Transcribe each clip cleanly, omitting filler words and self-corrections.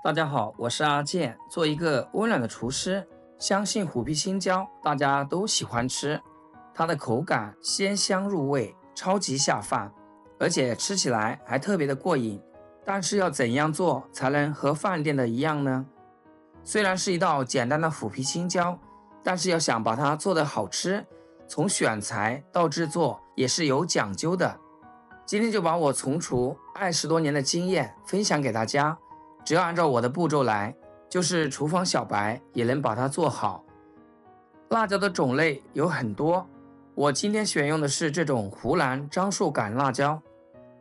大家好，我是阿健，做一个温暖的厨师。相信虎皮青椒大家都喜欢吃，它的口感鲜香入味，超级下饭，而且吃起来还特别的过瘾。但是要怎样做才能和饭店的一样呢？虽然是一道简单的虎皮青椒，但是要想把它做得好吃，从选材到制作也是有讲究的。今天就把我从厨20多年的经验分享给大家，只要按照我的步骤来，就是厨房小白也能把它做好。辣椒的种类有很多，我今天选用的是这种湖南樟树杆辣椒，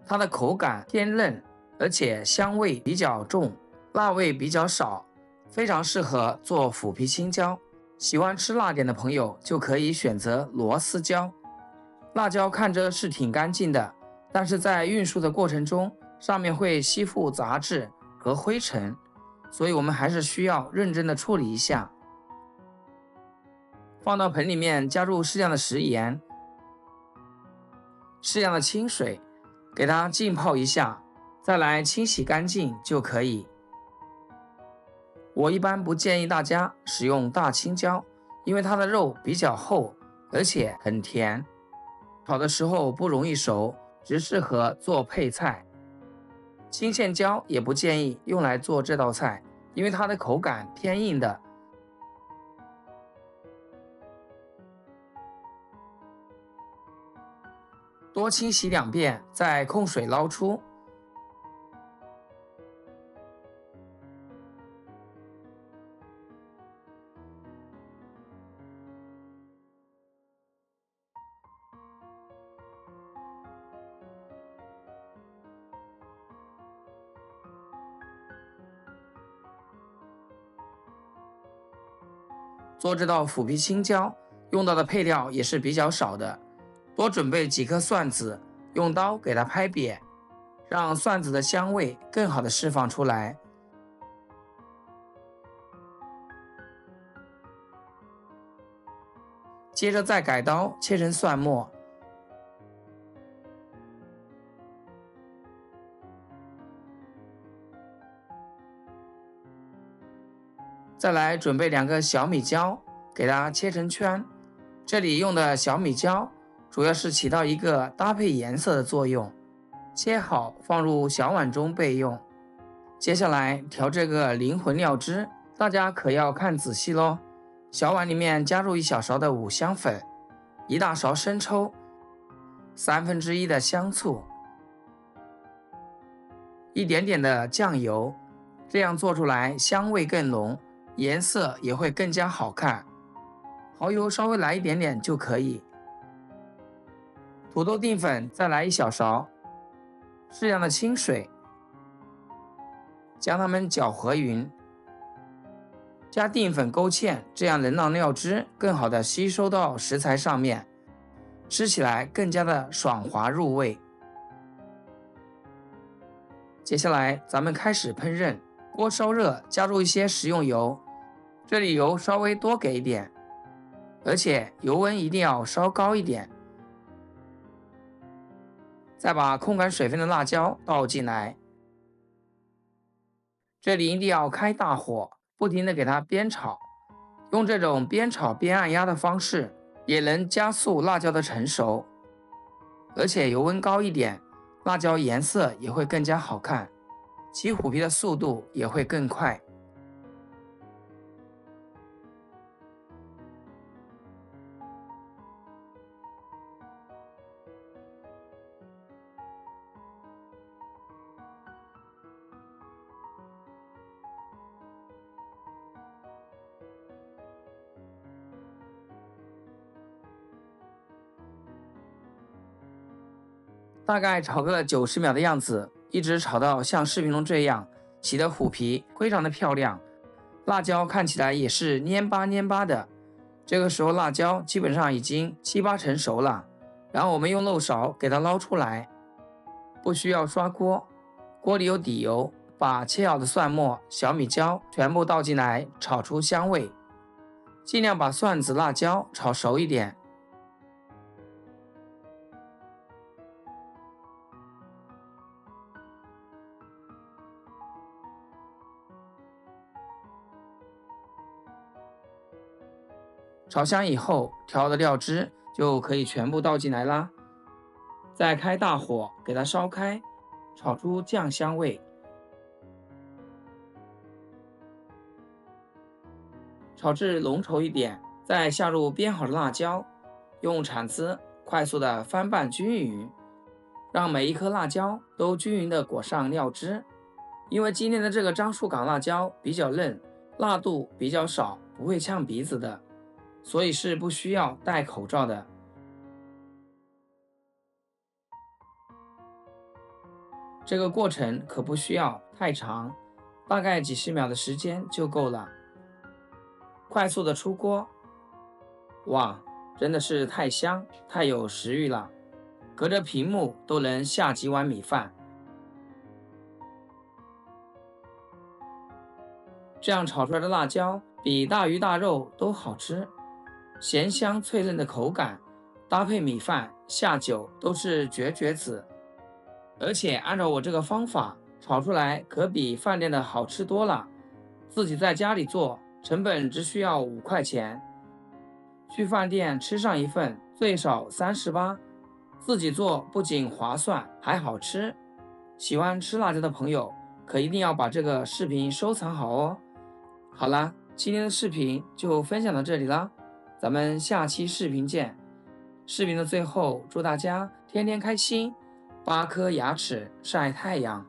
它的口感偏嫩，而且香味比较重，辣味比较少，非常适合做虎皮青椒。喜欢吃辣点的朋友就可以选择螺丝椒。辣椒看着是挺干净的，但是在运输的过程中，上面会吸附杂质和灰尘，所以我们还是需要认真的处理一下。放到盆里面，加入适量的食盐、适量的清水，给它浸泡一下，再来清洗干净就可以。我一般不建议大家使用大青椒，因为它的肉比较厚，而且很甜，炒的时候不容易熟，只适合做配菜。青线椒也不建议用来做这道菜，因为它的口感偏硬的。多清洗2遍，再控水捞出。做这道虎皮青椒用到的配料也是比较少的，多准备几颗蒜子，用刀给它拍扁，让蒜子的香味更好的释放出来。接着再改刀切成蒜末，再来准备2个小米椒，给它切成圈。这里用的小米椒主要是起到一个搭配颜色的作用，切好放入小碗中备用。接下来调这个灵魂料汁，大家可要看仔细咯。小碗里面加入1小勺的五香粉，1大勺生抽，1/3的香醋，一点点的酱油，这样做出来香味更浓，颜色也会更加好看。蚝油稍微来一点点就可以。土豆淀粉再来1小勺，适量的清水，将它们搅和匀，加淀粉勾芡，这样能让料汁更好的吸收到食材上面，吃起来更加的爽滑入味。接下来咱们开始烹饪，锅烧热，加入一些食用油，这里油稍微多给一点，而且油温一定要稍高一点。再把控干水分的辣椒倒进来，这里一定要开大火，不停的给它煸炒，用这种边炒边按压的方式，也能加速辣椒的成熟，而且油温高一点，辣椒颜色也会更加好看，起虎皮的速度也会更快。大概炒个90秒的样子，一直炒到像视频中这样，起的虎皮非常的漂亮，辣椒看起来也是蔫巴蔫巴的。这个时候辣椒基本上已经7、8成熟了，然后我们用漏勺给它捞出来，不需要刷锅，锅里有底油，把切好的蒜末、小米椒全部倒进来，炒出香味，尽量把蒜子、辣椒炒熟一点。炒香以后，调的料汁就可以全部倒进来啦。再开大火给它烧开，炒出酱香味。炒至浓稠一点，再下入煸好的辣椒，用铲子快速的翻拌均匀，让每一颗辣椒都均匀的裹上料汁。因为今天的这个樟树港辣椒比较嫩，辣度比较少，不会呛鼻子的，所以是不需要戴口罩的。这个过程可不需要太长，大概几十秒的时间就够了。快速的出锅，哇，真的是太香，太有食欲了，隔着屏幕都能下几碗米饭。这样炒出来的辣椒比大鱼大肉都好吃，咸香脆嫩的口感，搭配米饭下酒都是绝子。而且按照我这个方法炒出来，可比饭店的好吃多了。自己在家里做，成本只需要5块钱，去饭店吃上一份最少38，自己做不仅划算还好吃。喜欢吃辣椒的朋友可一定要把这个视频收藏好哦。好啦，今天的视频就分享到这里啦，咱们下期视频见。视频的最后，祝大家天天开心，8颗牙齿晒太阳。